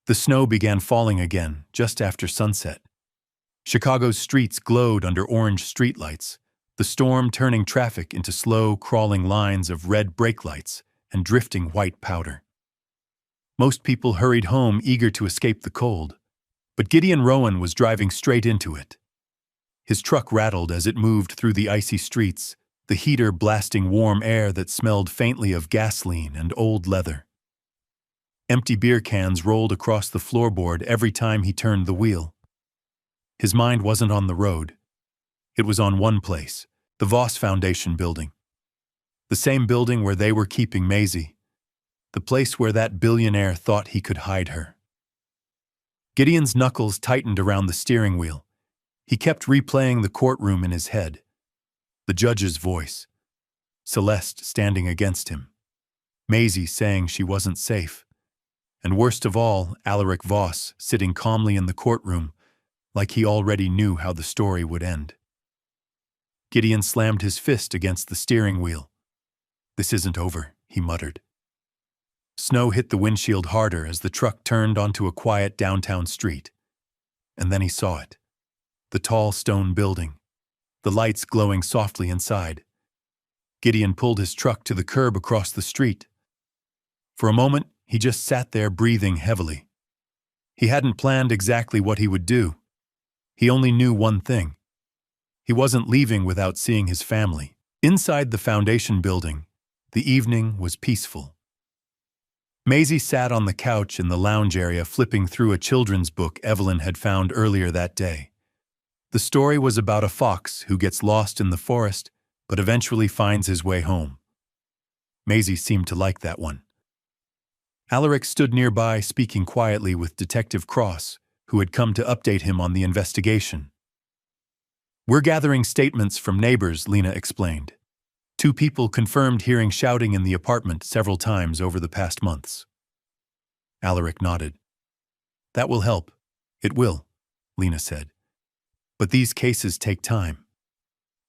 [SPEAKER 1] The snow began falling again just after sunset. Chicago's streets glowed under orange streetlights, the storm turning traffic into slow, crawling lines of red brake lights and drifting white powder. Most people hurried home eager to escape the cold, but Gideon Rowan was driving straight into it. His truck rattled as it moved through the icy streets, the heater blasting warm air that smelled faintly of gasoline and old leather. Empty beer cans rolled across the floorboard every time he turned the wheel. His mind wasn't on the road. It was on one place, the Voss Foundation building. The same building where they were keeping Maisie. The place where that billionaire thought he could hide her. Gideon's knuckles tightened around the steering wheel. He kept replaying the courtroom in his head. The judge's voice. Celeste standing against him. Maisie saying she wasn't safe. And worst of all, Alaric Voss sitting calmly in the courtroom, like he already knew how the story would end. Gideon slammed his fist against the steering wheel. "This isn't over," he muttered. Snow hit the windshield harder as the truck turned onto a quiet downtown street. And then he saw it. The tall stone building. The lights glowing softly inside. Gideon pulled his truck to the curb across the street. For a moment, he just sat there breathing heavily. He hadn't planned exactly what he would do. He only knew one thing. He wasn't leaving without seeing his family. Inside the foundation building, the evening was peaceful. Maisie sat on the couch in the lounge area flipping through a children's book Evelyn had found earlier that day. The story was about a fox who gets lost in the forest but eventually finds his way home. Maisie seemed to like that one. Alaric stood nearby speaking quietly with Detective Cross, who had come to update him on the investigation. "We're gathering statements from neighbors," Lena explained. "Two people confirmed hearing shouting in the apartment several times over the past months." Alaric nodded. "That will help. It will," Lena said. "But these cases take time."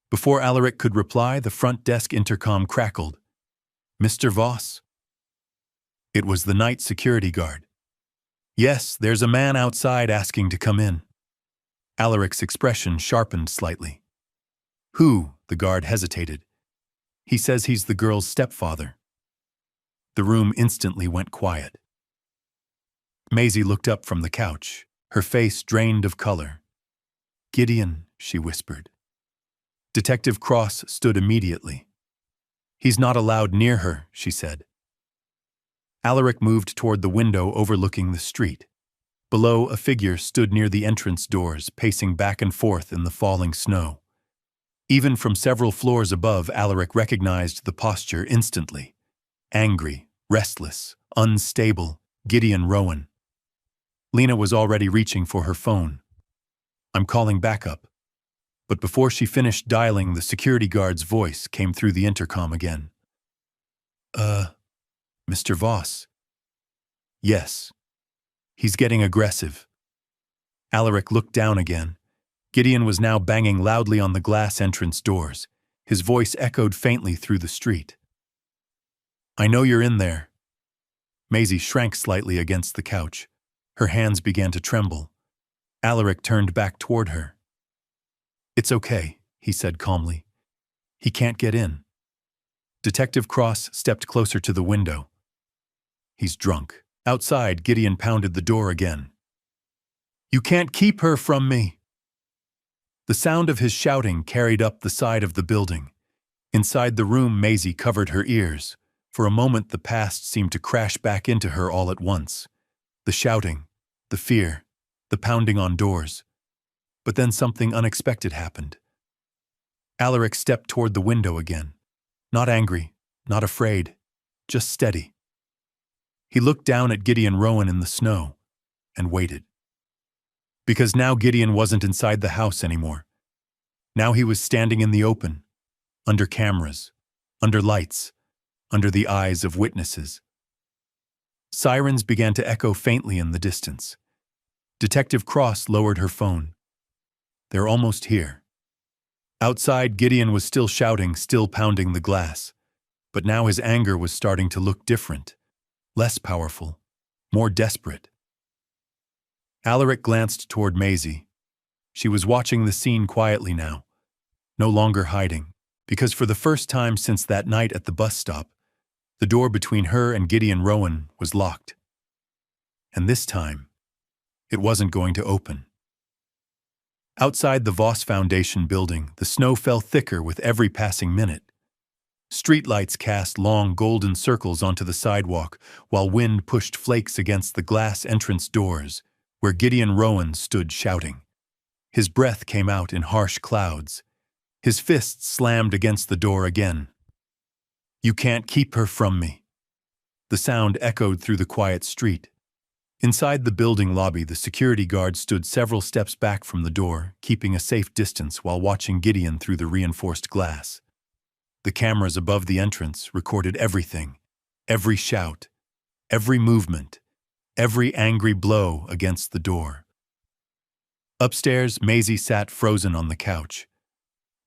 [SPEAKER 1] Before Alaric could reply, the front desk intercom crackled. "Mr. Voss?" It was the night security guard. "Yes, there's a man outside asking to come in." Alaric's expression sharpened slightly. "Who?" The guard hesitated. "He says he's the girl's stepfather." The room instantly went quiet. Maisie looked up from the couch, her face drained of color. "Gideon," she whispered. Detective Cross stood immediately. "He's not allowed near her," she said. Alaric moved toward the window overlooking the street. Below, a figure stood near the entrance doors, pacing back and forth in the falling snow. Even from several floors above, Alaric recognized the posture instantly. Angry, restless, unstable, Gideon Rowan. Lena was already reaching for her phone. "I'm calling backup." But before she finished dialing, the security guard's voice came through the intercom again. Mr. Voss?" "Yes. He's getting aggressive." Alaric looked down again. Gideon was now banging loudly on the glass entrance doors. His voice echoed faintly through the street. "I know you're in there." Maisie shrank slightly against the couch. Her hands began to tremble. Alaric turned back toward her. "It's okay," he said calmly. "He can't get in." Detective Cross stepped closer to the window. "He's drunk." Outside, Gideon pounded the door again. "You can't keep her from me!" The sound of his shouting carried up the side of the building. Inside the room, Maisie covered her ears. For a moment, the past seemed to crash back into her all at once. The shouting, the fear, the pounding on doors. But then something unexpected happened. Alaric stepped toward the window again. Not angry, not afraid, just steady. He looked down at Gideon Rowan in the snow and waited. Because now Gideon wasn't inside the house anymore. Now he was standing in the open, under cameras, under lights, under the eyes of witnesses. Sirens began to echo faintly in the distance. Detective Cross lowered her phone. "They're almost here." Outside, Gideon was still shouting, still pounding the glass. But now his anger was starting to look different, less powerful, more desperate. Alaric glanced toward Maisie. She was watching the scene quietly now, no longer hiding, because for the first time since that night at the bus stop, the door between her and Gideon Rowan was locked. And this time, it wasn't going to open. Outside the Voss Foundation building, the snow fell thicker with every passing minute. Streetlights cast long golden circles onto the sidewalk, while wind pushed flakes against the glass entrance doors, where Gideon Rowan stood shouting. His breath came out in harsh clouds. His fists slammed against the door again. "You can't keep her from me." The sound echoed through the quiet street. Inside the building lobby, the security guard stood several steps back from the door, keeping a safe distance while watching Gideon through the reinforced glass. The cameras above the entrance recorded everything, every shout, every movement, every angry blow against the door. Upstairs, Maisie sat frozen on the couch.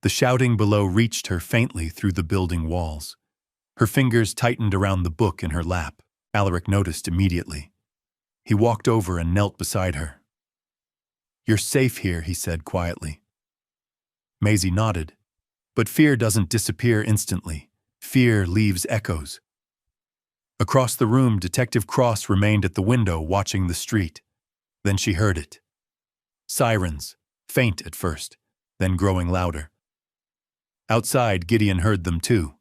[SPEAKER 1] The shouting below reached her faintly through the building walls. Her fingers tightened around the book in her lap. Alaric noticed immediately. He walked over and knelt beside her. "You're safe here," he said quietly. Maisie nodded. But fear doesn't disappear instantly. Fear leaves echoes. Across the room, Detective Cross remained at the window watching the street. Then she heard it. Sirens, faint at first, then growing louder. Outside, Gideon heard them too.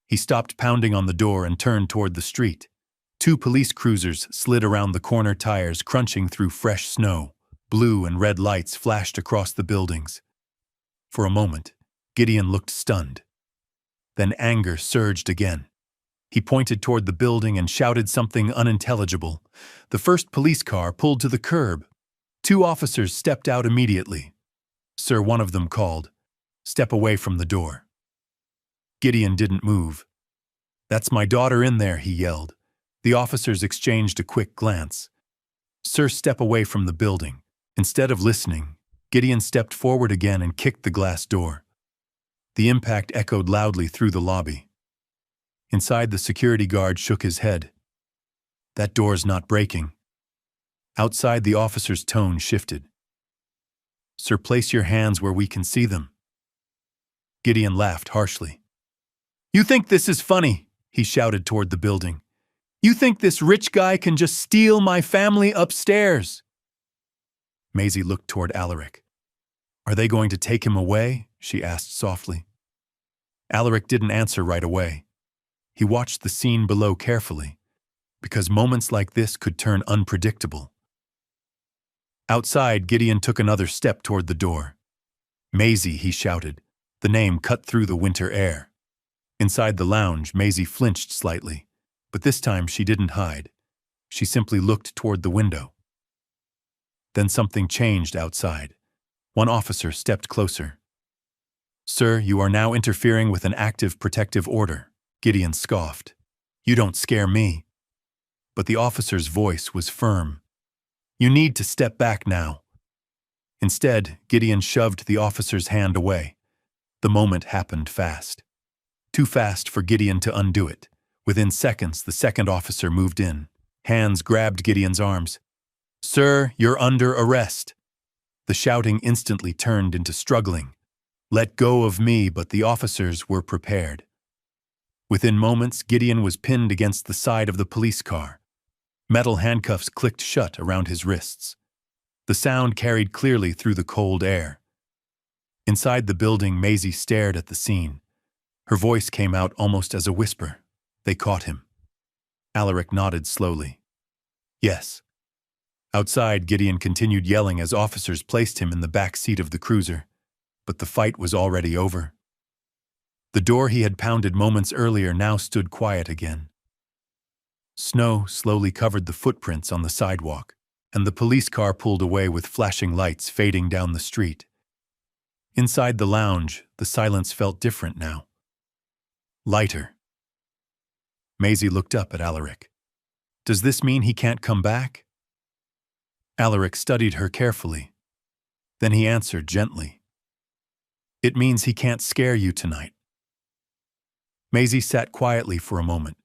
[SPEAKER 1] He stopped pounding on the door and turned toward the street. 2 police cruisers slid around the corner tires, crunching through fresh snow. Blue and red lights flashed across the buildings. For a moment, Gideon looked stunned. Then anger surged again. He pointed toward the building and shouted something unintelligible. The first police car pulled to the curb. 2 officers stepped out immediately. "Sir," one of them called, "step away from the door." Gideon didn't move. "That's my daughter in there," he yelled. The officers exchanged a quick glance. "Sir, step away from the building." Instead of listening, Gideon stepped forward again and kicked the glass door. The impact echoed loudly through the lobby. Inside, the security guard shook his head. "That door's not breaking." Outside, the officer's tone shifted. "Sir, place your hands where we can see them." Gideon laughed harshly. "You think this is funny?" he shouted toward the building. "You think this rich guy can just steal my family upstairs?" Maisie looked toward Alaric. "Are they going to take him away?" she asked softly. Alaric didn't answer right away. He watched the scene below carefully, because moments like this could turn unpredictable. Outside, Gideon took another step toward the door. "Maisie," he shouted. The name cut through the winter air. Inside the lounge, Maisie flinched slightly, but this time she didn't hide. She simply looked toward the window. Then something changed outside. One officer stepped closer. "Sir, you are now interfering with an active protective order," Gideon scoffed. "You don't scare me." But the officer's voice was firm. "You need to step back now." Instead, Gideon shoved the officer's hand away. The moment happened fast. Too fast for Gideon to undo it. Within seconds, the second officer moved in. Hands grabbed Gideon's arms. "Sir, you're under arrest." The shouting instantly turned into struggling. "Let go of me," but the officers were prepared. Within moments, Gideon was pinned against the side of the police car. Metal handcuffs clicked shut around his wrists. The sound carried clearly through the cold air. Inside the building, Maisie stared at the scene. Her voice came out almost as a whisper. "They caught him." Alaric nodded slowly. "Yes." Outside, Gideon continued yelling as officers placed him in the back seat of the cruiser. But the fight was already over. The door he had pounded moments earlier now stood quiet again. Snow slowly covered the footprints on the sidewalk, and the police car pulled away with flashing lights fading down the street. Inside the lounge, the silence felt different now. Lighter. Maisie looked up at Alaric. "Does this mean he can't come back?" Alaric studied her carefully. Then he answered gently. "It means he can't scare you tonight." Maisie sat quietly for a moment.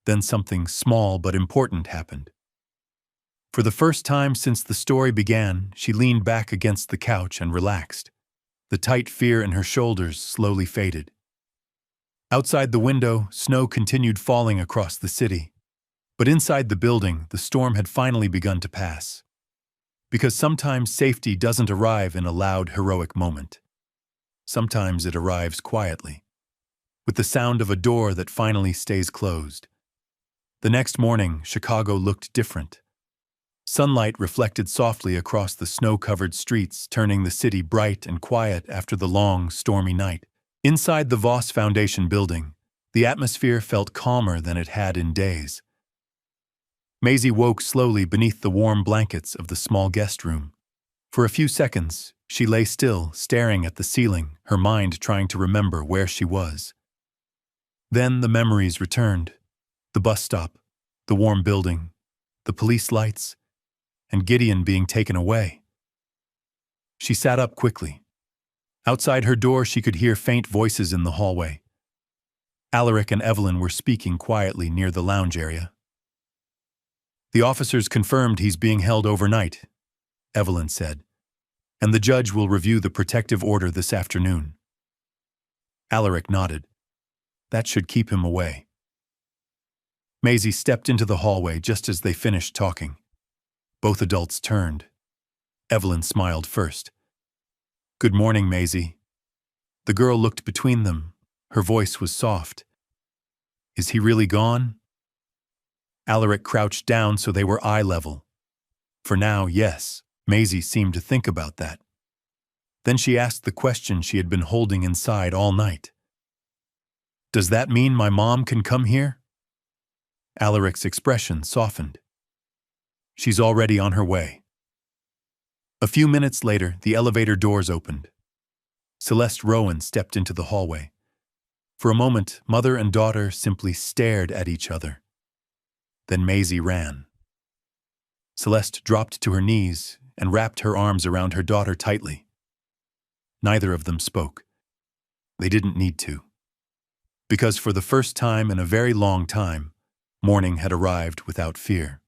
[SPEAKER 1] Then something small but important happened. For the first time since the story began, she leaned back against the couch and relaxed. The tight fear in her shoulders slowly faded. Outside the window, snow continued falling across the city. But inside the building, the storm had finally begun to pass. Because sometimes safety doesn't arrive in a loud, heroic moment. Sometimes it arrives quietly, with the sound of a door that finally stays closed. The next morning, Chicago looked different. Sunlight reflected softly across the snow-covered streets, turning the city bright and quiet after the long, stormy night. Inside the Voss Foundation building, the atmosphere felt calmer than it had in days. Maisie woke slowly beneath the warm blankets of the small guest room. For a few seconds, she lay still, staring at the ceiling, her mind trying to remember where she was. Then the memories returned. The bus stop, the warm building, the police lights, and Gideon being taken away. She sat up quickly. Outside her door, she could hear faint voices in the hallway. Alaric and Evelyn were speaking quietly near the lounge area. "The officers confirmed he's being held overnight," Evelyn said, "and the judge will review the protective order this afternoon." Alaric nodded. "That should keep him away." Maisie stepped into the hallway just as they finished talking. Both adults turned. Evelyn smiled first. "Good morning, Maisie." The girl looked between them. Her voice was soft. "Is he really gone?" Alaric crouched down so they were eye level. For now, yes. Maisie seemed to think about that. Then she asked the question she had been holding inside all night. "Does that mean my mom can come here?" Alaric's expression softened. "She's already on her way." A few minutes later, the elevator doors opened. Celeste Rowan stepped into the hallway. For a moment, mother and daughter simply stared at each other. Then Maisie ran. Celeste dropped to her knees and wrapped her arms around her daughter tightly. Neither of them spoke. They didn't need to. Because for the first time in a very long time, morning had arrived without fear.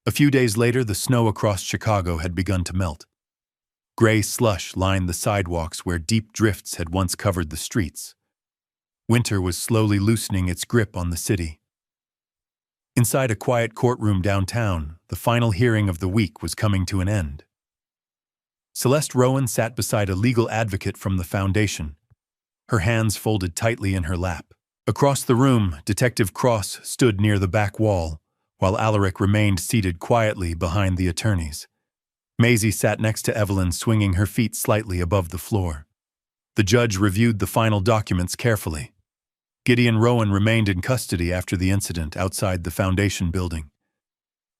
[SPEAKER 1] A few days later, the snow across Chicago had begun to melt. Gray slush lined the sidewalks where deep drifts had once covered the streets. Winter was slowly loosening its grip on the city. Inside a quiet courtroom downtown, the final hearing of the week was coming to an end. Celeste Rowan sat beside a legal advocate from the foundation, her hands folded tightly in her lap. Across the room, Detective Cross stood near the back wall, while Alaric remained seated quietly behind the attorneys. Maisie sat next to Evelyn, swinging her feet slightly above the floor. The judge reviewed the final documents carefully. Gideon Rowan remained in custody after the incident outside the foundation building.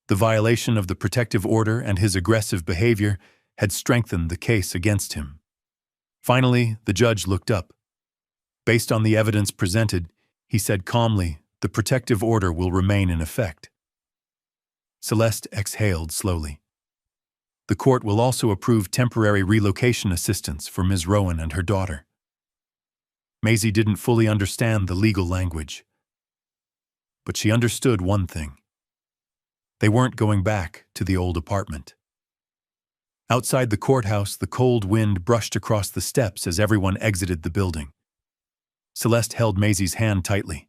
[SPEAKER 1] The violation of the protective order and his aggressive behavior had strengthened the case against him. Finally, the judge looked up. Based on the evidence presented, he said calmly, "The protective order will remain in effect." Celeste exhaled slowly. "The court will also approve temporary relocation assistance for Ms. Rowan and her daughter." Maisie didn't fully understand the legal language. But she understood one thing. They weren't going back to the old apartment. Outside the courthouse, the cold wind brushed across the steps as everyone exited the building. Celeste held Maisie's hand tightly.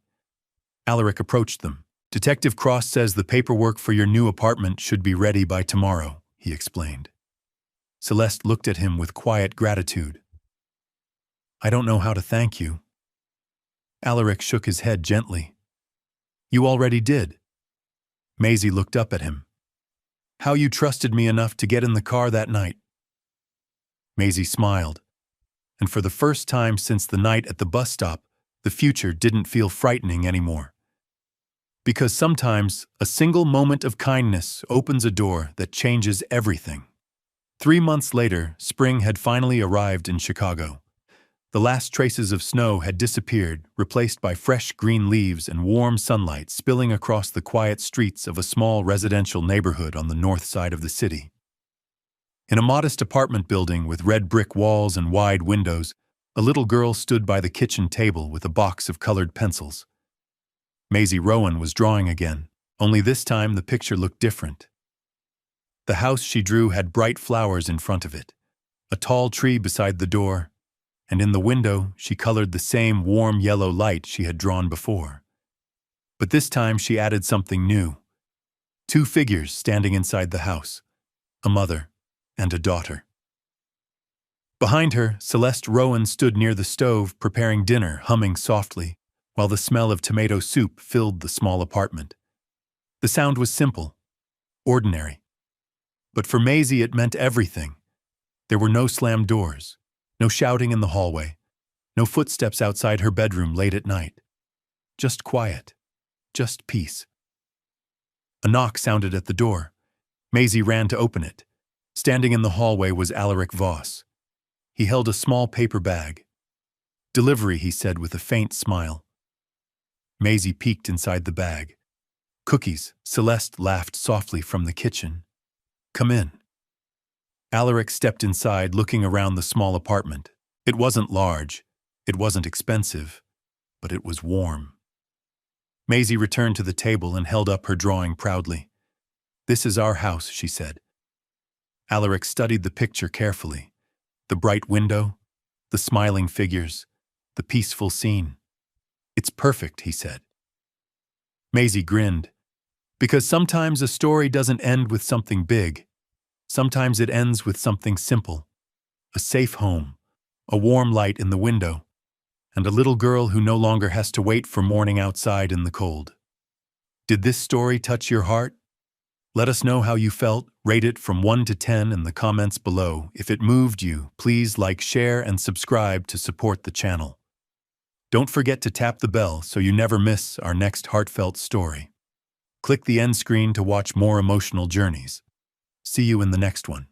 [SPEAKER 1] Alaric approached them. "Detective Cross says the paperwork for your new apartment should be ready by tomorrow," he explained. Celeste looked at him with quiet gratitude. "I don't know how to thank you." Alaric shook his head gently. "You already did." Maisie looked up at him. "How you trusted me enough to get in the car that night." Maisie smiled. And for the first time since the night at the bus stop, the future didn't feel frightening anymore. Because sometimes a single moment of kindness opens a door that changes everything. 3 months later, spring had finally arrived in Chicago. The last traces of snow had disappeared, replaced by fresh green leaves and warm sunlight spilling across the quiet streets of a small residential neighborhood on the north side of the city. In a modest apartment building with red brick walls and wide windows, A little girl stood by the kitchen table with a box of colored pencils. Maisie Rowan was drawing again, only this time the picture looked different. The house she drew had bright flowers in front of it, a tall tree beside the door, and in the window she colored the same warm yellow light she had drawn before. But this time she added something new. 2 figures standing inside the house, a mother and a daughter. Behind her, Celeste Rowan stood near the stove preparing dinner, humming softly, while the smell of tomato soup filled the small apartment. The sound was simple, ordinary. But for Maisie it meant everything. There were no slammed doors, no shouting in the hallway, no footsteps outside her bedroom late at night. Just quiet, just peace. A knock sounded at the door. Maisie ran to open it. Standing in the hallway was Alaric Voss. He held a small paper bag. "Delivery," he said with a faint smile. Maisie peeked inside the bag. "Cookies," Celeste laughed softly from the kitchen. "Come in." Alaric stepped inside, looking around the small apartment. It wasn't large, it wasn't expensive, but it was warm. Maisie returned to the table and held up her drawing proudly. "This is our house," she said. Alaric studied the picture carefully. The bright window, the smiling figures, the peaceful scene. "It's perfect," he said. Maisie grinned. Because sometimes a story doesn't end with something big. Sometimes it ends with something simple. A safe home, a warm light in the window, and a little girl who no longer has to wait for morning outside in the cold. Did this story touch your heart? Let us know how you felt. Rate it from 1 to 10 in the comments below. If it moved you, please like, share, and subscribe to support the channel. Don't forget to tap the bell so you never miss our next heartfelt story. Click the end screen to watch more emotional journeys. See you in the next one.